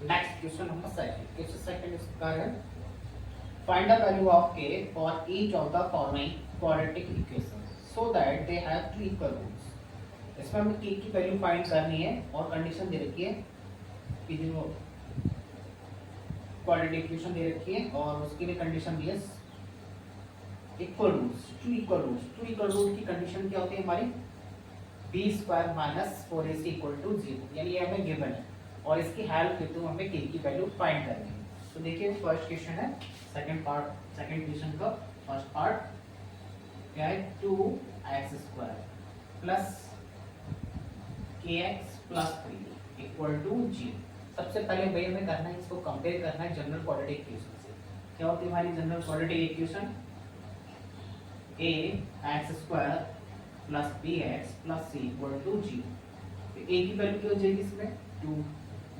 Next question number second, question second इसका है find the value of k for each of the following quadratic equation so that they have two equal roots. इसमें हमें k की value find करनी है और condition दे रखी है कि जो क्वाड्रेटिक इक्वेशन दे रखी है और उसके लिए कंडीशन दी है equal roots, two equal roots. Two equal root की कंडीशन क्या होती है हमारी B square minus 4ac equal to 0, यानी ये हमें गिवन है और इसकी हेल्प लेते हुए हमें k की वैल्यू फाइंड करनी है। तो देखिए फर्स्ट क्वेश्चन है, सेकंड पार्ट, सेकंड क्वेश्चन का फर्स्ट पार्ट क्या है 2x square plus kx plus 3 equal to 0। सबसे पहले भाई हमें करना है, इसको कंपेयर करना है जनरल क्वाड्रेटिक इक्वेशन से। क्या होती है हमारी general quadratic equation ax square plus bx plus c equal to 0। तो a की वैल्यू क्या हो जाएगी इसमें 2,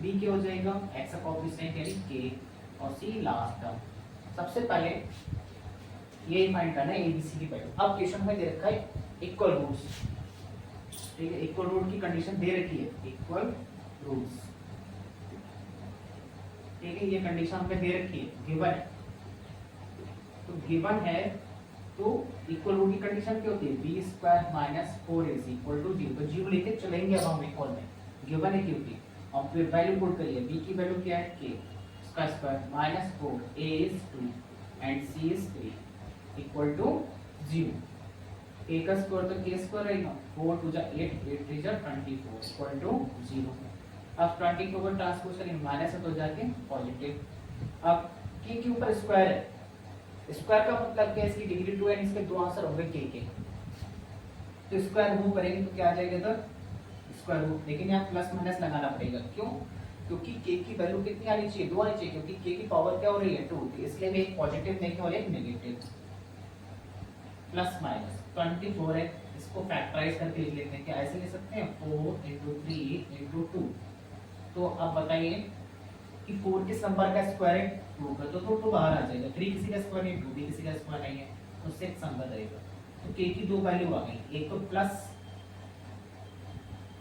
b क्या हो जाएगा x का कोएफिशिएंट यानी k और c लास्ट टर्म। सबसे पहले ये फाइंड करना है abc की वैल्यू। अब क्वेश्चन में दे रखा है इक्वल रूट्स, ठीक है, इक्वल रूट की कंडीशन दे रखी है इक्वल रूट्स, ठीक है, ये कंडीशन हमें दे रखी है, गिवन है। तो गिवन है तो इक्वल रूट की कंडीशन क्या होती है B square minus 4ac equal to 0। तो 0 लेके चलेंगे अब हम इक्वल में, गिवन है क्योंकि अब फिर वैल्यू पुट करिए, b की वैल्यू क्या है k इसका square minus 4, a is 2 and c is 3 equal to 0। a का स्क्वायर तो k स्क्वायर रहेगा, 4 2 जा 8, 8 3 जा 24 इक्वल टू 0। अब 24 को ट्रांसपोज करेंगे माइनस है तो जाके पॉजिटिव। अब k के ऊपर स्क्वायर है, स्क्वायर का मतलब क्या है इसकी डिग्री 2 है, इसके दो आंसर होंगे k के। तो स्क्वायर रिमूव करेंगे तो क्या आ जाएगा इधर स्क्वायर रूट, लेकिन यहाँ प्लस माइनस लगाना पड़ेगा। क्यों? क्योंकि k की वैल्यू कितनी आनी चाहिए 2 आनी चाहिए, क्योंकि k की पावर क्या हो रही है 2, इसलिए मैं एक पॉजिटिव लेके और एक नेगेटिव। प्लस माइनस 24 है, इसको फैक्टराइज करके लिख लेते हैं। क्या ऐसे लिख सकते हैं 4 into 3 into 2। तो अब बताइए कि 4 किस नंबर का स्क्वायर है 2 का, तो 2 बाहर आ जाएगा। 3 किसी का स्क्वायर नहीं, 2 भी किसी का स्क्वायर नहीं है, तो 6 नंबर रहेगा। तो k की दो वैल्यू आ गई, एक तो प्लस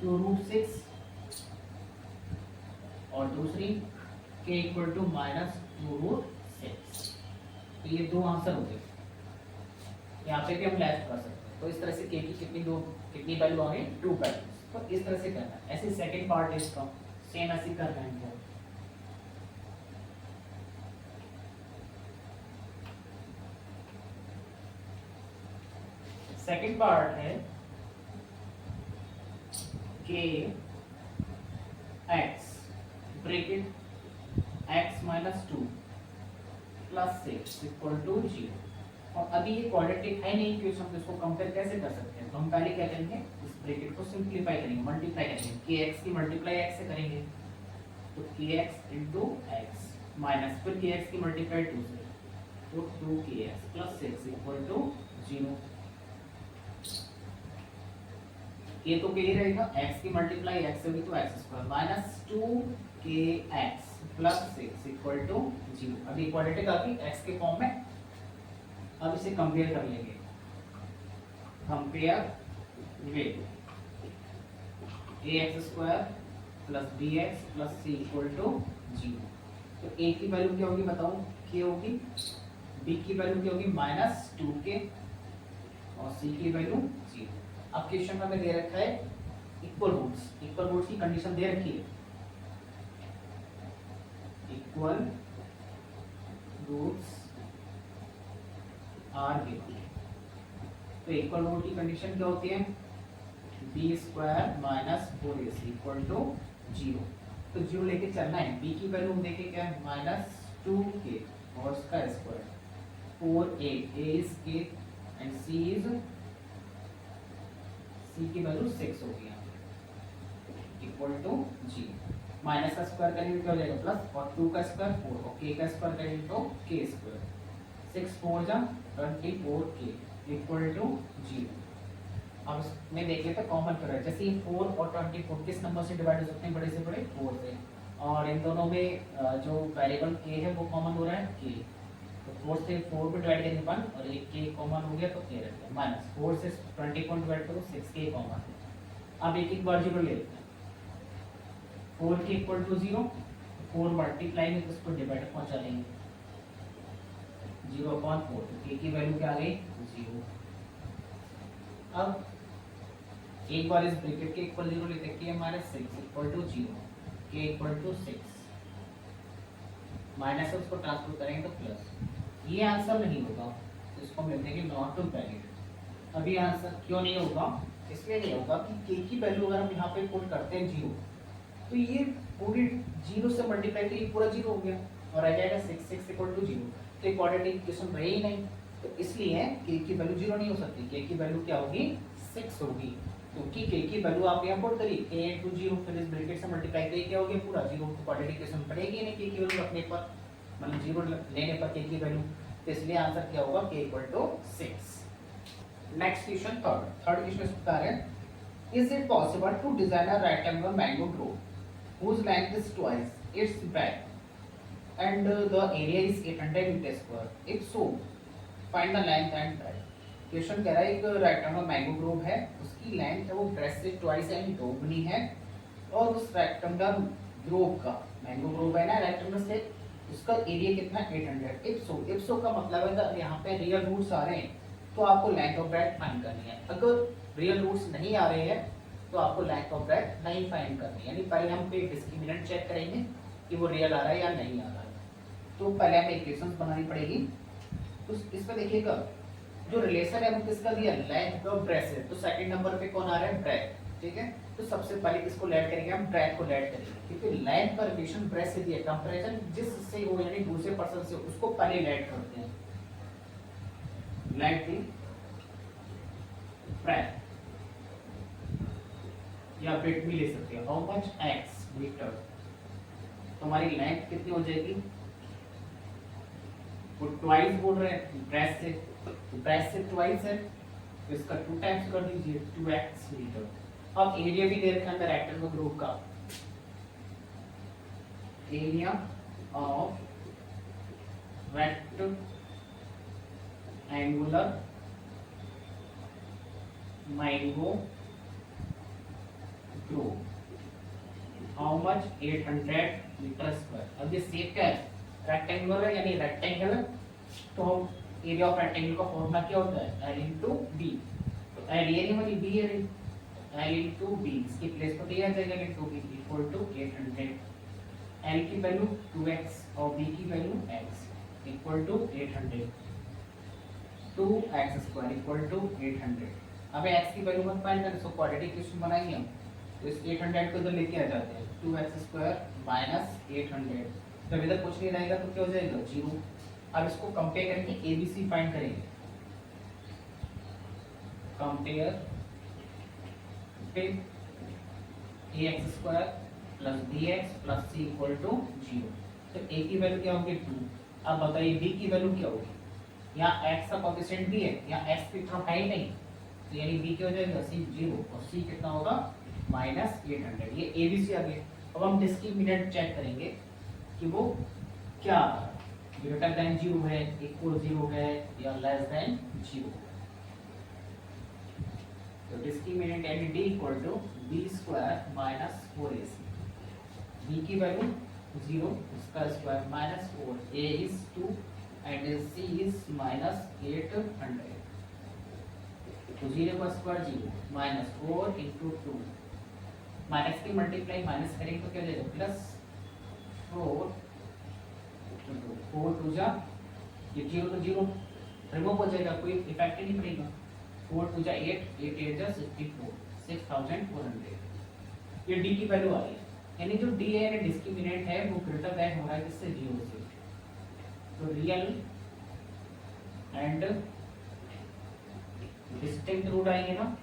2√6 और दूसरी k इक्वल टू माइनस 2√6। तो ये दो आंसर हो गए, यहाँ पे भी हम लेफ्ट कर सकते हैं। तो इस तरह से k की कितनी वैल्यू आ गई 2 वैल्यूज। तो इस तरह से करना है। ऐसे सेकंड पार्ट है इसका, सेम ऐसे करना है इनको। सेकंड पार्ट है k x bracket x minus 2 plus 6 equal to 0। और अभी ये क्वाड्रेटिक है नहीं क्वेश्चन, तो इसको कंपेयर कैसे कर सकते हैं? तो हम पहले क्या करेंगे, इस ब्रैकेट को सिंपलीफाई करेंगे, मल्टीप्लाई करेंगे। kx की मल्टीप्लाई x से करेंगे तो kx इंटू एक्स माइनस फिर kx की मल्टीप्लाई 2 से, तो 2kx प्लस 6 इक्वल टू 0। ये तो के ही रहेगा, x की मल्टीप्लाई x से होगी तो x square minus 2kx plus 6 equal to 0। अभी इक्वालिटी आ गई x के फॉर्म में। अब इसे कंपेयर कर लेंगे, compare with ax square plus bx plus c equal to 0। तो a की वैल्यू क्या होगी बताओ, k होगी, b की वैल्यू क्या होगी माइनस 2k और c की वैल्यू 0। अब क्वेश्चन में हमें दे रखा है इक्वल रूट्स, इक्वल रूट्स की कंडीशन दे रखी है इक्वल रूट्स आर गिवन। तो इक्वल रूट की कंडीशन क्या होती है B square minus 4ac equal to 0। तो 0 लेके चलना है। b की वैल्यू देखे क्या है माइनस 2k और उसका square 4a, a is k and c is c की वैल्यू 6 होगी इक्वल टू 0। माइनस का स्क्वायर करेंगे क्या हो जाएगा प्लस, और 2 का स्क्वायर 4 और k का स्क्वायर करेंगे तो k स्क्वायर 6 4 जा 24k इक्वल टू 0। अब इसमें देख लेते हैं कॉमन करें, जैसे ये 4 और 24 किस नंबर से डिवाइड हो सकते हैं, बड़े से बड़े 4 से। और इन दोनों में जो वेरिएबल k है वो कॉमन हो रहा है k, तो 4 से 4 को डिवाइड करेंगे 1 और एक k कॉमन हो गया तो k रह गया माइनस 4 से 20 को डिवाइड करो 6k कॉमन है। अब एक एक बार 0 ले लेते हैं, 4k इक्वल टू 0, 4 मल्टीप्लाई में इसको डिवाइड पहुंचा लेंगे 0/4, तो k की वैल्यू क्या आ गई 0। अब एक बार इस ब्रैकेट के इक्वल 0 लेते हैं, k minus 6 equal to 0, k equal to 6, minus से उसको ट्रांसफर करेंगे तो प्लस। ये आंसर नहीं होगा, तो इसको हम लिख देंगे नॉट टू वैलिड। अभी आंसर क्यों नहीं होगा, इसलिए नहीं होगा कि k की वैल्यू अगर हम यहाँ पे पुट करते हैं 0, तो ये पूरी 0 से मल्टीप्लाई तो ये पूरा 0 हो गया और आ जाएगा 6 इक्वल टू 0, तो एक क्वाड्रेटिक इक्वेशन रहे ही नहीं, तो इसलिए k की वैल्यू 0 नहीं हो सकती। k की वैल्यू क्या होगी 6 होगी, क्योंकि k की वैल्यू आप यहाँ पुट करिए k into 0, फिर इस ब्रैकेट से मल्टीप्लाई करिए क्या हो गया पूरा 0, तो क्वाड्रेटिक इक्वेशन पड़ेगी नहीं k की वैल्यू रखने पर, मतलब 0 लेने पर k की वैल्यू, तो इसलिए आंसर क्या होगा k equal to 6। Next question third question बता रहे हैं, is it possible to design a rectangular mango grove whose length is twice its breadth and the area is 800 meter square, if so find the length and breadth। Question कह रहा है एक rectangular mango Grove है, उसकी length है वो breath से twice यानी दोगुनी है, और उस रेक्टेंगुलर ग्रोव का, मैंगो ग्रोव है ना रेक्टेंगुलर से, उसका एरिया कितना 800। इफ सो का मतलब है अगर यहाँ पे रियल रूट्स आ रहे हैं तो आपको लेंथ ऑफ ब्रेथ फाइंड करनी है, अगर रियल रूट्स नहीं आ रहे हैं तो आपको लेंथ ऑफ ब्रेथ नहीं फाइंड करनी है। यानी पहले हम पे डिस्क्रिमिनेंट चेक करेंगे कि वो रियल आ रहा है या नहीं आ रहा है, तो पहले हमें इक्वेशंस बनानी पड़ेगी। तो इसमें देखिएगा जो रिलेशन है वो किसका दिया, लेंथ और ब्रेथ से, तो सेकंड नंबर पे कौन आ रहा है ब्रेथ, ठीक है। तो सबसे पहले किसको लेट करेंगे हम, ब्रेथ को लेट करेंगे, क्योंकि लेंथ का रिलेशन ब्रेथ से दिया, कंपैरिजन जिससे हो यानी दूसरे पर्सन से उसको पहले लेट करते हैं, लेट दी ब्रेथ या ब्रेथ भी ले सकते हैं। हाउ मच x मीटर, तो हमारी लेंथ कितनी हो जाएगी, वो ट्वाइस बोल रहे हैं ब्रेथ से, तो ब्रेथ से ट्वाइस है तो इसका 2 टाइम्स कर दीजिए 2x मीटर। अब एरिया भी दे रखा है रेक्टेंगल ग्रुप का, area of rectangular mango group, how much 800 metre square. अब ये शेप क्या है, रेक्टेंगुलर है यानी रेक्टेंगल, तो एरिया ऑफ रेक्टेंगल का फॉर्मूला क्या होता है L into B, तो L ये नहीं वाली B है, L into B, इसकी प्लेस पर दिया जाएगा L into B equal to 800, L की वैल्यू 2x और B की value x equal to 800, 2x square equal to 800। अब x की वैल्यू मत फाइंड करना, सो क्वाड्रेटिक इक्वेशन बनाएंगे हम, तो इस 800 को इधर लेके आ जाते हैं, 2x स्क्वायर माइनस 800, जब इधर कुछ नहीं रहेगा तो क्या हो जाएगा 0। अब इसको कंपेयर करके ABC फाइंड करेंगे, कंपेयर फिर ax square plus bx plus c equal to 0, तो a की वैल्यू क्या होगी 2। अब बताइए b की वैल्यू क्या होगी, यहाँ x का कोएफिशिएंट भी है, यहाँ x की तरफ है ही नहीं, तो यानी b क्या हो जाएगा c 0 और c कितना होगा माइनस 800। ये ABC आ गया। अब हम डिस्क्रिमिनेंट चेक करेंगे कि वो क्या ग्रेटर देन 0 है, इक्वल 0 है या लेस देन 0। तो डिस्क्रिमिनेंट यानी d equal to b square minus 4ac, b की वैल्यू 0 उसका square minus 4, a is 2 and c is minus 800, तो 0 का स्क्वायर 0 माइनस 4 इंटू 2, माइनस की मल्टीप्लाई माइनस करेंगे तो क्या जाएगा प्लस 4 4 टू जा, ये 0 तो 0 रिमूव हो जाएगा, कोई इफेक्ट ही नहीं पड़ेगा, 4 टू जा 8 8 जा 64 6400, ये d की वैल्यू आ रही है, यानी जो d है यानी डिस्क्रिमिनेंट है वो ग्रेटर देन हो रहा है किससे 0 से, तो रियल एंड डिस्टिंक्ट रूट आएंगे ना,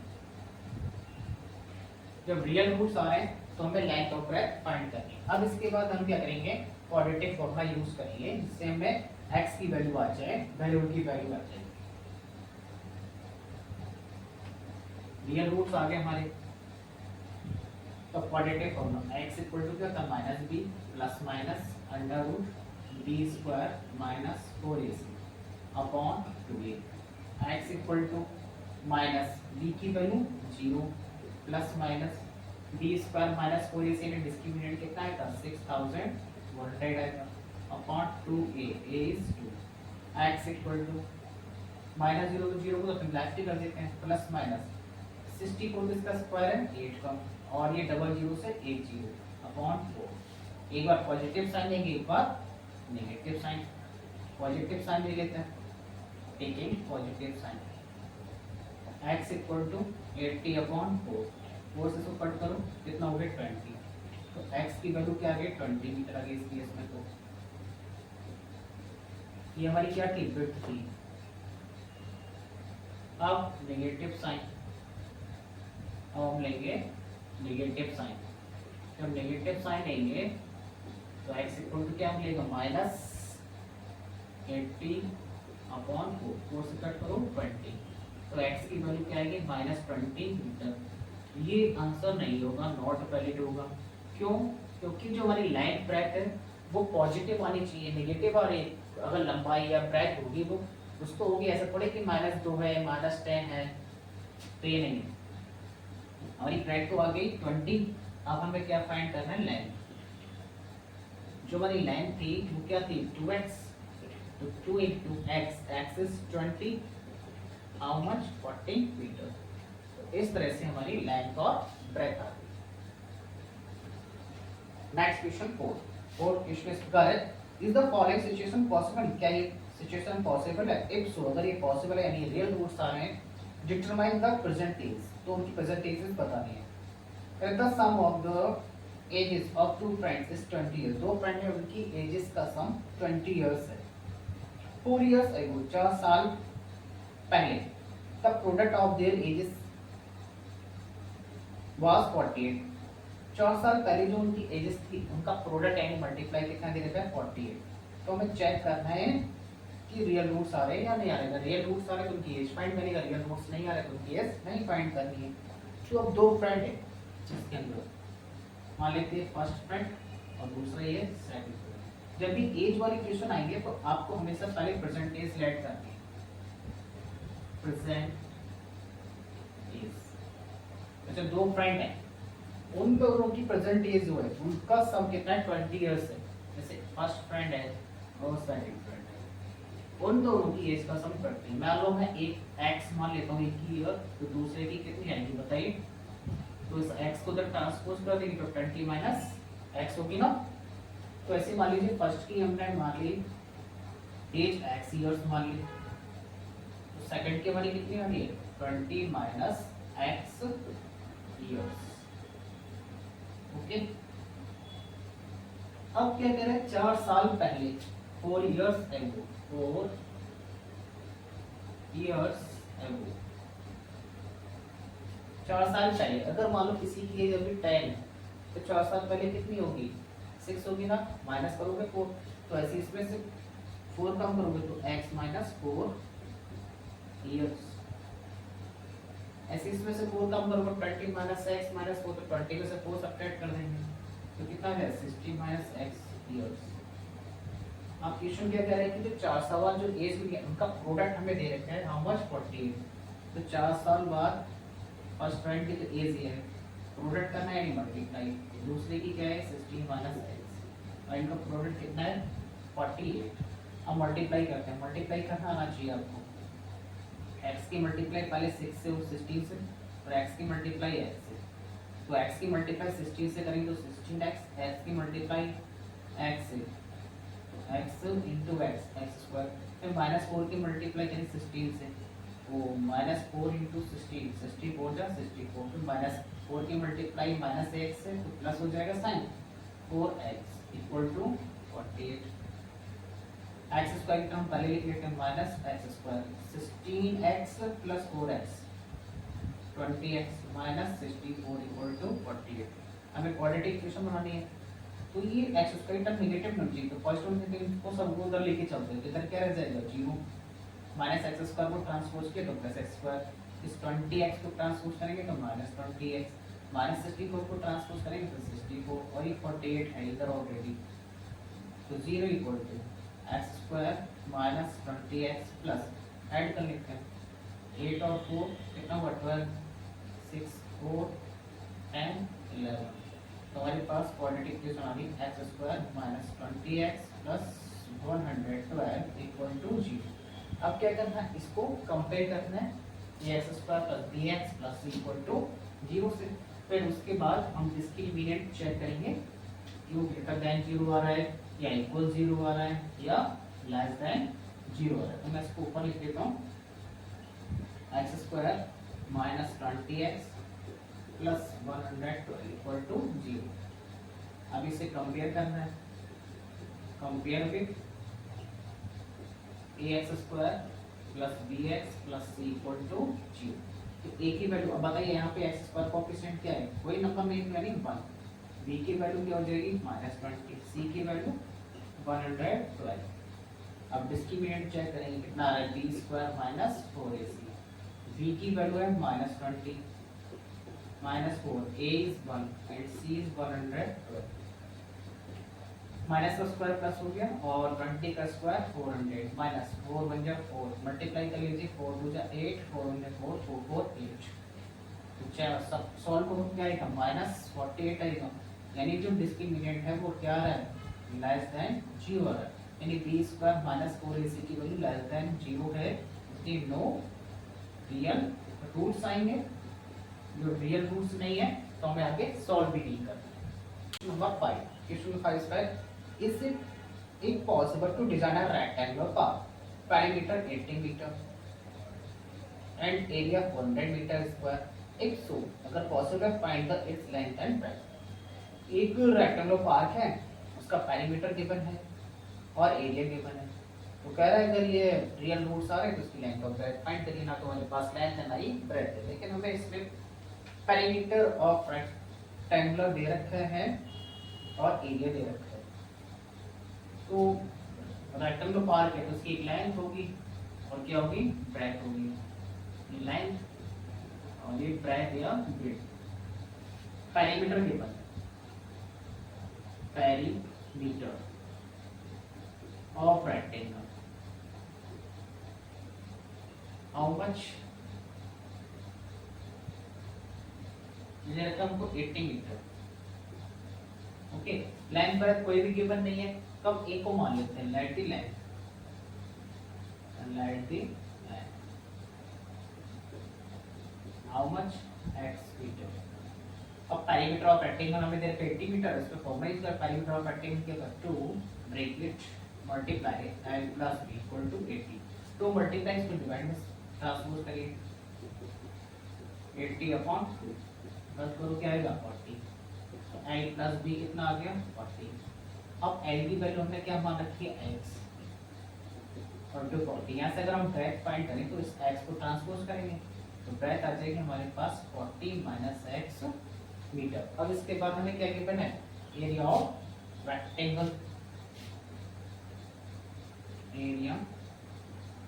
जब रियल रूट्स आ रहे हैं तो हमें लेंथ ऑफ ब्रेथ फाइंड करनी है। अब इसके बाद हम क्या करेंगे, क्वाड्रेटिक फॉर्मूला यूज करेंगे जिससे हमें x की वैल्यू आ जाए, वैल्यू की वैल्यू आ जाए। रियल रूट्स आ गए हमारे, तो quadratic formula x equal to क्या था minus b plus minus under root b square minus 4ac upon 2a, x equal to minus b की value 0 plus minus b square minus 4ac में discriminant कितना है था 6100, 1 साइड आएगा upon 2a, a is 2, x equal to minus 0 तो 0 को तो अपन left ही कर देते हैं, प्लस माइनस 64 इसका स्क्वायर है 8 का, और ये डबल जीरो से 1 जीरो अपॉन 4। एक बार पॉजिटिव साइन लेंगे, एक बार नेगेटिव साइन। पॉजिटिव साइन ले लेते हैं, taking positive sign. x equal to 80 upon 4, 4 से इसको कट करो कितना हो गया 20, तो x की वैल्यू क्या आ गई 20 मीटर आ गई इस केस में। तो ये हमारी क्या थी, विड्थ थी। अब नेगेटिव साइन, अब हम लेंगे नेगेटिव साइन। जब नेगेटिव साइन लेंगे तो x इक्वल टू क्या मिलेगा माइनस 80 अपॉन 4 से कट करो 20, तो x की वैल्यू क्या आएगी माइनस 20 मीटर। ये आंसर नहीं होगा, नॉट वैलिड होगा। क्यों? क्योंकि जो हमारी लाइन ब्रेथ है वो पॉजिटिव आनी चाहिए, नेगेटिव और अगर लंबाई या ब्रेथ होगी वो उसको होगी, ऐसा थोड़े कि -2 है -10 है, तो ये नहीं है। हमारी ब्रेथ तो आ गई 20। अब हमें क्या फाइंड करना है, लेंथ। जो हमारी लेंथ थी वो क्या थी 2x, तो 2 into x, x is 20, how much 40 metre. तो इस तरह से हमारी लेंथ और ब्रेथ आ गई। नेक्स्ट क्वेश्चन 4 क्वेश्चन इस प्रकार है, is the following situation possible, क्या ये सिचुएशन पॉसिबल है? इफ सो, अगर ये पॉसिबल है यानी रियल रूट्स आ रहे हैं, डिटरमाइन द प्रेजेंट एज, तो उनकी प्रेजेंट एजेस बतानी है। If the sum of the ages of two friends is 20 years, दो फ्रेंड है उनकी एजेस का सम 20 years है। 4 years ago, 4 साल पहले, the product of their ages was 48, 4 साल पहले जो उनकी एजेस थी उनका प्रोडक्ट यानी मल्टीप्लाई कितना दे रखा है 48। तो हमें चेक करना है कि रियल रूट्स आ रहे हैं या नहीं आ रहे। अगर रियल रूट्स आ रहे हैं तो उनकी एज फाइंड करेगा, रियल रूट्स नहीं आ रहे तो उनकी एज नहीं फाइंड करनी है। तो अब दो फ्रेंड है जिसके अंदर मान लेते हैं फर्स्ट फ्रेंड और दूसरा ये सेकंड फ्रेंड। जब भी एज वाली क्वेश्चन आएंगे तो आपको हमेशा पहले प्रेजेंट एज लेट करनी है, प्रेजेंट एज। अच्छा, दो फ्रेंड है, उन दोनों की प्रेजेंट एज जो है उनका सम कितना है 20 इयर्स है। जैसे फर्स्ट फ्रेंड है और सेकंड फ्रेंड है, उन दोनों की एज का सम 20। मान लो मैं एक x मान लेता हूँ 1 की ईयर, तो दूसरे की कितनी आएगी बताइए। तो इस x को जब ट्रांसपोज कर देंगे तो 20 माइनस x होगी ना। तो ऐसे मान लीजिए फर्स्ट की हमने मान ली एज x इयर्स मान ली, तो सेकंड की हमारी कितनी होनी है 20 माइनस x इयर्स। ओके, अब क्या कह रहे हैं 4 साल पहले 4 years ago, 4 years ago, 4 साल पहले। अगर मान लो किसी की एज अभी 10 है तो 4 साल पहले कितनी होगी 6 होगी ना, माइनस करोगे 4, तो ऐसे इसमें से 4 कम करोगे तो x माइनस 4 years। ऐसे इसमें से 4 कम करोगे 20 माइनस x माइनस 4, तो 20 में से 4 सब्ट्रैक्ट कर देंगे तो कितना है 60 माइनस x years। आप क्वेश्चन क्या कह रहे हैं कि जो 4 साल जो एज हुई है उनका प्रोडक्ट हमें दे रखा है हाउ मच 48, तो 4 साल बाद फर्स्ट फ्रेंड की जो एज है प्रोडक्ट करना है मल्टीप्लाई, दूसरे की क्या है 60 माइनस x, और इनका प्रोडक्ट कितना है 48। अब मल्टीप्लाई करते हैं, मल्टीप्लाई करना आना चाहिए आपको। x की मल्टीप्लाई पहले 6 से और 16 से, और x की मल्टीप्लाई x से, तो x की मल्टीप्लाई 16 से करेंगे तो 16x, x की मल्टीप्लाई x से x into x x square, फिर -4 की मल्टीप्लाई करें 16 से, वो -4 इंटू 16, 64 जा 64, फिर -4 की मल्टीप्लाई -x से तो प्लस हो जाएगा sign 4x equal to 48। X square की टर्म पहले लिख लेते हैं minus X square, 16x plus 4x 20x minus 64 equal to 48। हमें क्वाड्रेटिक इक्वेशन बनानी है, तो ये एक्स स्क्वायर टर्म नेगेटिव होना चाहिए, तो फर्स्ट टर्म को सब उधर लेके चलते हैं, तो इधर क्या रह जाएगा 0, माइनस एक्स स्क्वायर को ट्रांसपोज किया तो प्लस एक्स स्क्वायर, इस 20x को ट्रांसपोज करेंगे तो माइनस 20x, माइनस 64 को ट्रांसपोज करेंगे तो 64, और ये 48 है इधर ऑलरेडी, तो 0 equal to X square minus 20x plus add कर लेते हैं 8 और 4 कितना हुआ 12, 6 4 10 11, तो हमारे पास क्वाड्रेटिक इक्वेशन आ गई X square minus 20x plus 112 equal to 0। अब क्या करना है, इसको कंपेयर करना है ये X square plus B X plus equal to 0 से। फिर उसके बाद हम डिस्क्रिमिनेंट चेक करेंगे, क्यों ग्रेटर देन 0 आ रहा है या इक्वल 0 आ रहा है या लेस देन 0 आ रहा है। तो मैं इसको ऊपर लिख देता हूँ X square minus 20x plus 112 equal to 0। अब इसे कंपेयर करना है, compare with A X square plus B X plus C equal to 0। तो ए की वैल्यू, अब बताइए यहाँ पे एक्स स्क्वायर कोएफिशिएंट क्या है, कोई नंबर नहीं यानी 1। बी की वैल्यू क्या हो जाएगी -20, सी की वैल्यू 112। अब डिस्क्रिमिनेंट चेक करेंगे कितना आ रहा है, B square minus 4ac। B की वैल्यू है -20 -4, a is 1 and c is 112। Minus का स्क्वायर प्लस हो गया और 20 का स्क्वायर 400 माइनस 4 बन जाए 4, मल्टीप्लाई कर लीजिए 4 2 जा 8, 4 1 जा 4, 4 4 8। तो चाहे सब सॉल्व करो क्या आएगा -48 आएगा, यानी जो डिस्क्रिमिनेंट है वो क्या आ रहा है लेस देन 0 आ रहा है, यानी b स्क्वायर माइनस 4ac की वैल्यू लेस देन 0 है, इसलिए नो रियल रूट्स आएंगे। जो रियल रूट्स नहीं है तो हमें आगे सॉल्व भी नहीं करना। Number 5, question 5 is it possible to design a rectangular path, perimeter 80 meter and area 400 meter square? If so, अगर possible है find the its length and breadth। एक रेक्टेंगुलर पार्क है, उसका पेरीमीटर गिवन है और एरिया गिवन है, तो कह रहा है अगर ये रियल रूट्स आ रहे हैं तो उसकी लेंथ और ब्रेड्थ फाइंड करिए। ना तो हमारे पास लेंथ है ना ही ब्रेड्थ है, लेकिन हमें इसमें पेरीमीटर ऑफ रेक्टेंगुलर दे रखा है और एरिया दे रखा है। तो रेक्टेंगुलर पार्क है तो उसकी एक लेंथ होगी और क्या होगी ब्रेड्थ होगी, लेंथ और ये ब्रेड्थ या ब्रेड्थ। पेरीमीटर गिवन है, perimeter of rectangle how much, ये हमको 80 मीटर। ओके, लेंथ ब्रेड्थ कोई भी गिवन नहीं है तो हम ए को मान लेते हैं, let the length, let the length how much x metre. अब पेरीमीटर ऑफ रेक्टेंगल हमें दे रखा है 80 मीटर, इसका फॉर्मूला इसका पेरीमीटर ऑफ रेक्टेंगल के बाद 2 bracket multiply l plus b equal to 80। तो मल्टीप्लाई इसको डिवाइड में ट्रांसपोज करिए 80 अपॉन 2 बस करो क्या आएगा 40, तो l प्लस b कितना आ गया 40। अब l की वैल्यू हमने क्या मान रखी है x और 40, यहाँ से अगर हम ब्रेथ फाइंड करें तो इस x को ट्रांसपोज करेंगे तो ब्रेथ आ जाएगी हमारे पास 40 माइनस x मीटर। अब इसके बाद हमें क्या गिवन है, area of rectangle, area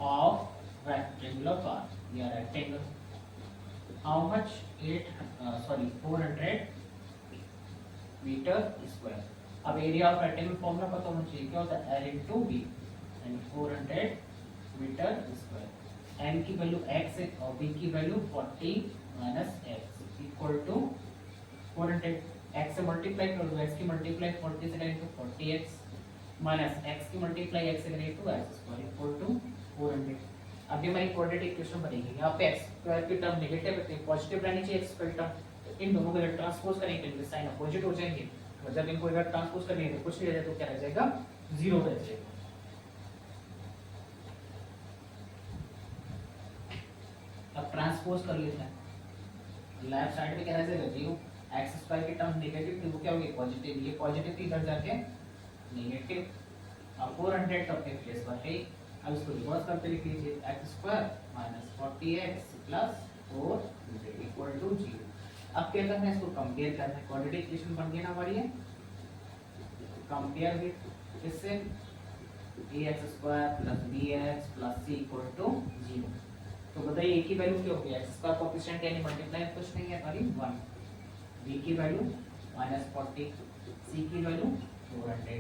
of rectangular part या rectangle how much 400 metre square. अब एरिया ऑफ रेक्टेंगल फॉर्मूला पता होना चाहिए, क्या होता है l इनटू b यानी 400 मीटर स्क्वायर। n की वैल्यू x है और b की value 40 minus x equal to 400। x से मल्टीप्लाई कर दो, x की मल्टीप्लाई 40 से करें तो 40x माइनस x की मल्टीप्लाई x से करें तो x स्क्वायर इक्वल टू 400। अब ये हमारी क्वाड्रेटिक इक्वेशन बनेगी। यहाँ पे x स्क्वायर की टर्म नेगेटिव है तो पॉजिटिव रहनी चाहिए x स्क्वायर टर्म, तो इन दोनों को अगर ट्रांसपोज करेंगे तो साइन अपोजिट हो जाएंगे, और जब इनको अगर ट्रांसपोज करेंगे तो कुछ नहीं रह जाए तो क्या रह जाएगा 0 रह जाएगा। अब ट्रांसपोज कर लेते हैं, लेफ्ट साइड पे क्या रह जाएगा 0, एक्स स्क्वायर की टर्म नेगेटिव थी वो क्या होगी पॉजिटिव, ये पॉजिटिव थी इधर जाके नेगेटिव। अब 400 तो अपने प्लेस पर है, अब इसको रिवर्स करके लिख लीजिए X square minus 40x plus 400 equal to 0। अब क्या करना है, इसको कंपेयर करना है, क्वाड्रेटिक इक्वेशन बन गई ना हमारी है, कंपेयर विद इससे ax square plus bx plus c equal to 0। तो बताइए a की वैल्यू क्या होगी, x स्क्वायर कोएफिशिएंट यानी मल्टीप्लाई कुछ नहीं है सॉरी 1, b की वैल्यू -40, c की वैल्यू 400।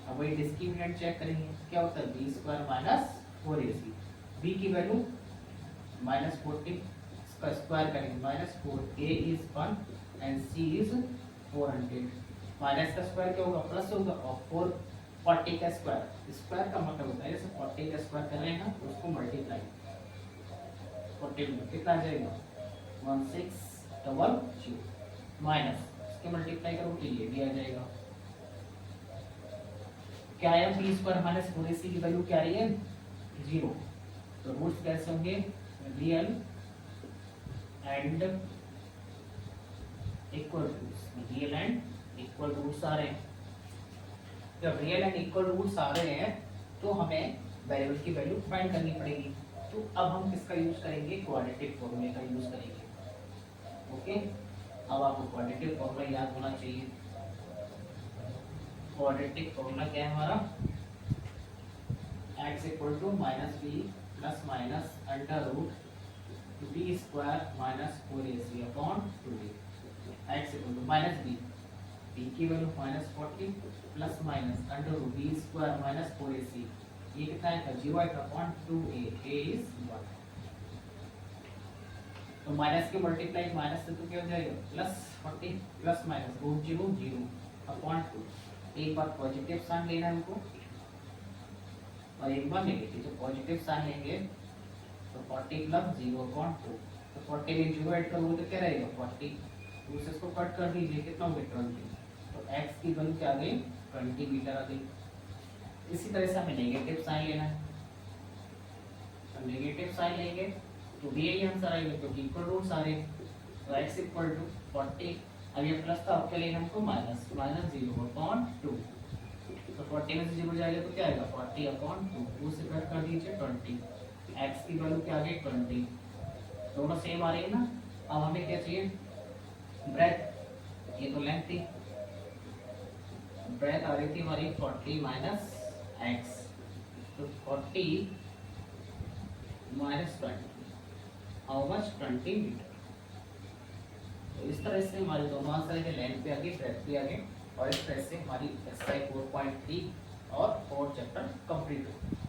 अब वही डिस्क्रिमिनेंट चेक करेंगे क्या होता है b square minus 4ac, b की वैल्यू -40 इसका स्क्वायर करेंगे -4, a is 1 and c is 400। Minus का स्क्वायर क्या होगा, प्लस होगा, और 40 का स्क्वायर, स्क्वायर का मतलब होता है जैसे 40 का स्क्वायर कर रहे हैं ना, उसको मल्टीप्लाई 40 में कितना आ जाएगा 1600 माइनस इसके मल्टीप्लाई करो तो ये भी आ जाएगा। क्या है, बी स्क्वायर माइनस 4ac की वैल्यू क्या आ रही है 0। तो रूट्स कैसे होंगे, real and equal roots, real and equal roots आ रहे हैं। जब रियल एंड इक्वल रूट्स आ रहे हैं तो हमें वेरिएबल की वैल्यू फाइंड करनी पड़ेगी। तो अब हम किसका यूज करेंगे, क्वाड्रेटिक फॉर्मूले का यूज करेंगे। ओके, अब आपको क्वाड्रेटिक फॉर्मूला याद होना चाहिए। क्वाड्रेटिक फॉर्मूला क्या है हमारा, x equal to minus B plus minus under root B square minus 4ac upon 2a। x equal to minus B की value minus 40 plus minus under root B square minus 4ac, ये कितना है 0 upon 2a, a is 1। तो minus के multiply minus से तो क्या हो जाएगा plus 40 plus minus root 0 0 upon 2। एक बार पॉजिटिव साइन लेना है हमको और एक बार नेगेटिव। तो पॉजिटिव साइन लेंगे तो 40 प्लस 0 अपॉन 2, तो 40 में 0 ऐड करोगे तो क्या रहेगा 40, तो इसको कट कर दीजिए, कितना हो गया 20। तो x की वैल्यू क्या आ गई 20 मीटर आ गई। इसी तरह से हमें नेगेटिव साइन लेना है, तो नेगेटिव साइन लेंगे तो भी यही आंसर आएगा क्योंकि इक्वल रूट्स आ रहे हैं। तो x इक्वल टू 40, अब ये प्लस था, अब क्या लेना हमको माइनस, माइनस 0 अपॉन 2। तो 40 में से 0 जाएगा तो क्या आएगा 40 अपॉन 2 से कट कर दीजिए 20। x की वैल्यू क्या आ गई 20, दोनों सेम आ रही है ना। अब हमें क्या चाहिए ब्रेथ, ये तो लेंथ थी, ब्रेथ आ रही थी हमारी 40 माइनस x, तो 40 माइनस 20 हाउ मच 20 मीटर। तो इस तरह से हमारे दोनों आंसर है, लेंथ भी आ गई ब्रेथ भी आ गई, और इस तरह से हमारी SI 4.3 और 4 चैप्टर कंप्लीट हो।